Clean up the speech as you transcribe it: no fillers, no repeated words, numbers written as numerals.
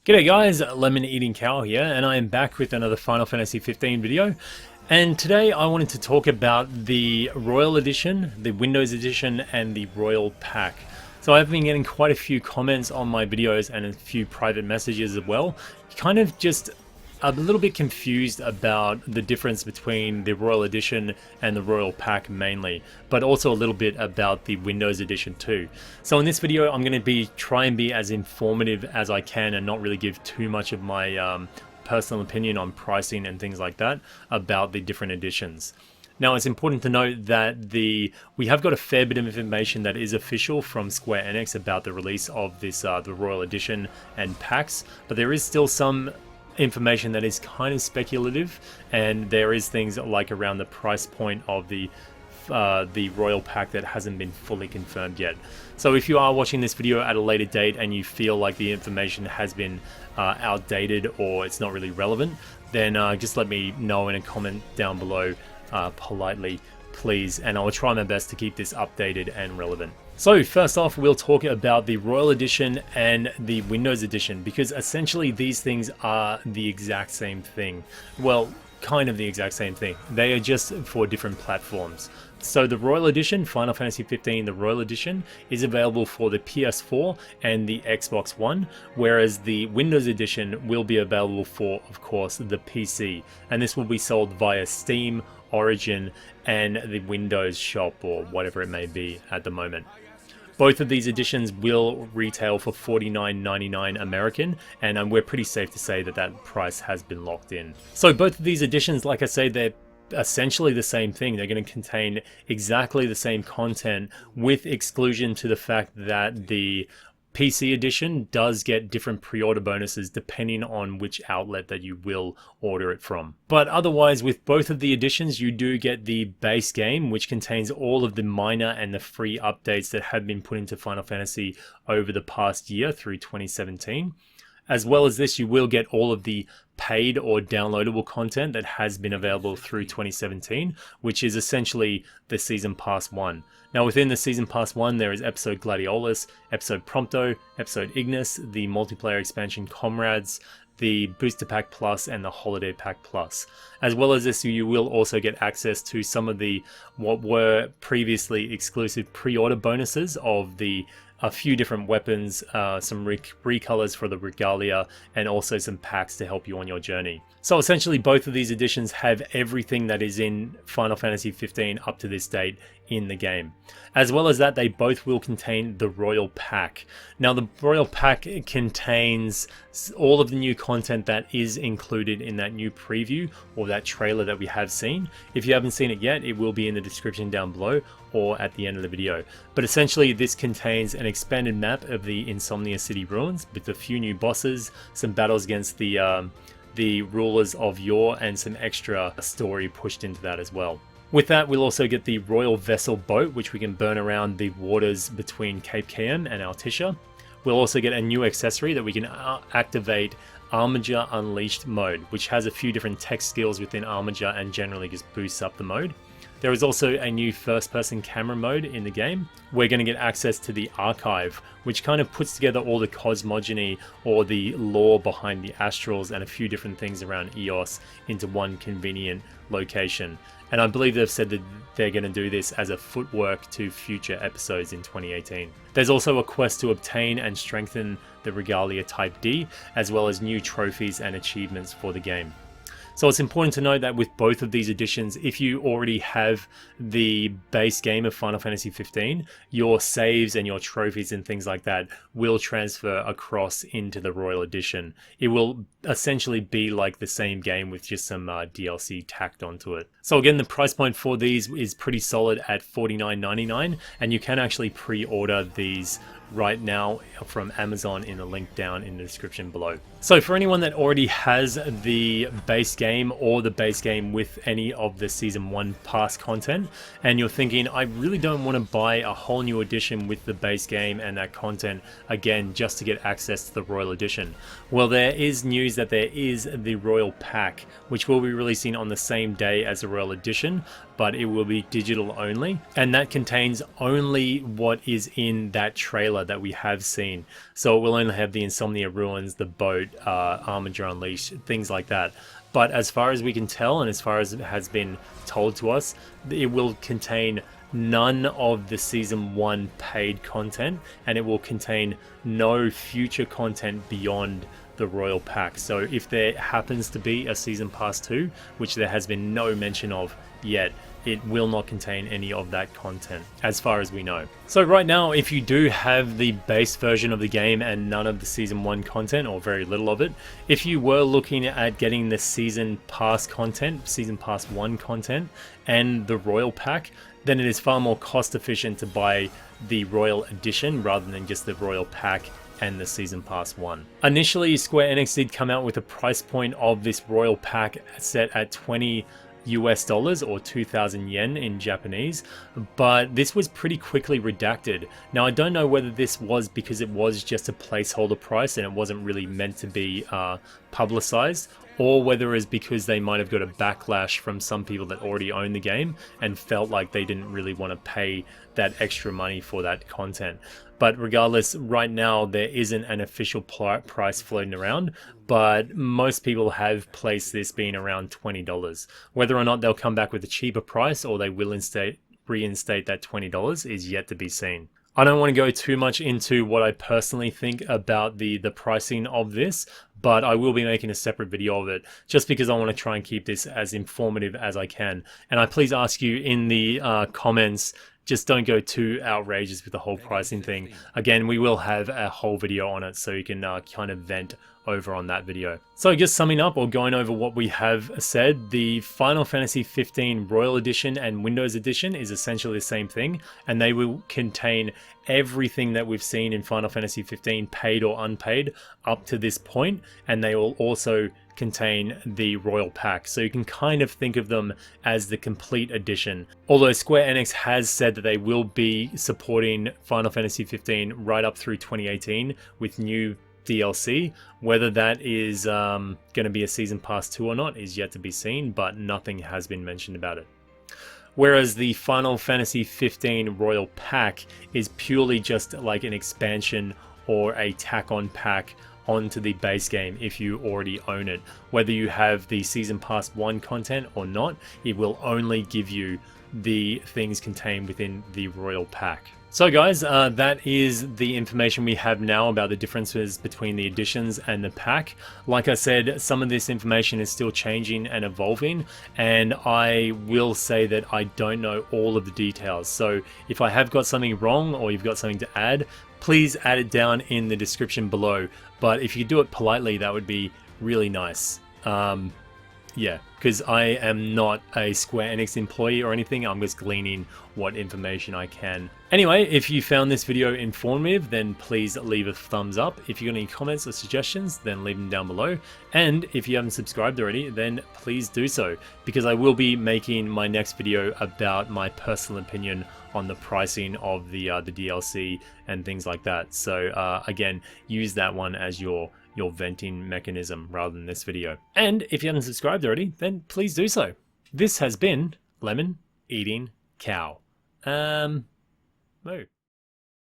G'day guys, Lemon Eating Cow here, and I am back with another Final Fantasy 15 video. And today I wanted to talk about the Royal Edition, the Windows Edition, and the Royal Pack. So I've been getting quite a few comments on my videos and a few private messages as well. Kind of just a little bit confused about the difference between the Royal Edition and the Royal Pack mainly, but also a little bit about the Windows Edition too. So in this video I'm going to try and be as informative as I can and not really give too much of my personal opinion on pricing and things like that about the different editions. Now it's important to note that we have got a fair bit of information that is official from Square Enix about the release of this the Royal Edition and packs, but there is still some information that is kind of speculative, and there is things like around the price point of the Royal Pack that hasn't been fully confirmed yet. So if you are watching this video at a later date and you feel like the information has been outdated or it's not really relevant, then just let me know in a comment down below politely, please, and I'll try my best to keep this updated and relevant. So first off, we'll talk about the Royal Edition and the Windows Edition, because essentially these things are the exact same thing. Well, kind of the exact same thing. They are just for different platforms. So the Royal Edition, Final Fantasy 15, the Royal Edition, is available for the PS4 and the Xbox One, whereas the Windows Edition will be available for, of course, the PC. And this will be sold via Steam, Origin, and the Windows Shop, or whatever it may be at the moment. Both of these editions will retail for $49.99 American, and we're pretty safe to say that that price has been locked in. So both of these editions, like I say, they're essentially the same thing. They're going to contain exactly the same content, with exclusion to the fact that the PC edition does get different pre-order bonuses depending on which outlet that you will order it from. But otherwise, with both of the editions, you do get the base game, which contains all of the minor and the free updates that have been put into Final Fantasy over the past year through 2017. As well as this, you will get all of the paid or downloadable content that has been available through 2017, which is essentially the Season Pass 1. Now within the Season Pass 1, there is Episode Gladiolus, Episode Prompto, Episode Ignis, the multiplayer expansion Comrades, the Booster Pack Plus, and the Holiday Pack Plus. As well as this, you will also get access to some of the what were previously exclusive pre-order bonuses of a few different weapons, some recolors for the regalia, and also some packs to help you on your journey. So essentially both of these editions have everything that is in Final Fantasy 15 up to this date in the game. As well as that, they both will contain the Royal Pack. Now the Royal Pack contains all of the new content that is included in that new preview or that trailer that we have seen. If you haven't seen it yet, it will be in the description down below or at the end of the video. But essentially this contains an expanded map of the Insomnia City ruins with a few new bosses, some battles against the rulers of yore, and some extra story pushed into that as well. With that, we'll also get the Royal Vessel boat, which we can burn around the waters between Cape Kayan and Altissia. We'll also get a new accessory that we can activate Armiger Unleashed mode, which has a few different tech skills within Armiger and generally just boosts up the mode. There is also a new first-person camera mode in the game. We're going to get access to the Archive, which kind of puts together all the cosmogony or the lore behind the Astrals and a few different things around EOS into one convenient location. And I believe they've said that they're going to do this as a footwork to future episodes in 2018. There's also a quest to obtain and strengthen the Regalia Type D, as well as new trophies and achievements for the game. So it's important to note that with both of these editions, if you already have the base game of Final Fantasy 15, your saves and your trophies and things like that will transfer across into the Royal Edition. It will essentially be like the same game with just some DLC tacked onto it. So again, the price point for these is pretty solid at $49.99, and you can actually pre-order these right now from Amazon in the link down in the description below. So for anyone that already has the base game or the base game with any of the Season 1 Pass content, and you're thinking, I really don't want to buy a whole new edition with the base game and that content again just to get access to the Royal Edition. Well, there is news that there is the Royal Pack, which will be releasing on the same day as the Royal Edition, but it will be digital only, and that contains only what is in that trailer trailer that we have seen. So it will only have the Insomnia Ruins, the boat, Armiger Unleashed, things like that. But as far as we can tell, and as far as it has been told to us, it will contain none of the Season 1 paid content, and it will contain no future content beyond the Royal Pack. So if there happens to be a Season Pass 2, which there has been no mention of yet, it will not contain any of that content as far as we know. So right now, if you do have the base version of the game and none of the Season 1 content, or very little of it, if you were looking at getting the Season Pass content, Season Pass 1 content, and the Royal Pack, then it is far more cost efficient to buy the Royal Edition rather than just the Royal Pack and the Season Pass 1. Initially, Square Enix did come out with a price point of this Royal Pack set at $20 or 2,000 yen in Japanese, but this was pretty quickly redacted. Now I don't know whether this was because it was just a placeholder price and it wasn't really meant to be publicized, or whether it's because they might have got a backlash from some people that already own the game and felt like they didn't really want to pay that extra money for that content. But regardless, right now there isn't an official price floating around, but most people have placed this being around $20. Whether or not they'll come back with a cheaper price or they will reinstate that $20 is yet to be seen. I don't want to go too much into what I personally think about the pricing of this, but I will be making a separate video of it just because I want to try and keep this as informative as I can. And I please ask you in the comments, just don't go too outrageous with the whole pricing thing. Again, we will have a whole video on it so you can kind of vent over on that video. So just summing up or going over what we have said, the Final Fantasy 15 Royal Edition and Windows Edition is essentially the same thing, and they will contain everything that we've seen in Final Fantasy 15, paid or unpaid, up to this point, and they will also contain the Royal Pack. So you can kind of think of them as the complete edition. Although Square Enix has said that they will be supporting Final Fantasy 15 right up through 2018 with new DLC. Whether that is going to be a Season Pass 2 or not is yet to be seen, but nothing has been mentioned about it. Whereas the Final Fantasy 15 Royal Pack is purely just like an expansion or a tack-on pack onto the base game if you already own it. Whether you have the Season Pass 1 content or not, it will only give you the things contained within the Royal Pack. So guys, that is the information we have now about the differences between the editions and the pack. Like I said, some of this information is still changing and evolving, and I will say that I don't know all of the details. So if I have got something wrong or you've got something to add, please add it down in the description below. But if you do it politely, that would be really nice. Yeah, because I am not a Square Enix employee or anything. I'm just gleaning what information I can. Anyway, if you found this video informative, then please leave a thumbs up. If you got any comments or suggestions, then leave them down below. And if you haven't subscribed already, then please do so, because I will be making my next video about my personal opinion on the pricing of the DLC and things like that. So again, use that one as your venting mechanism rather than this video. And if you haven't subscribed already, then please do so. This has been Lemon Eating Cow. Moo.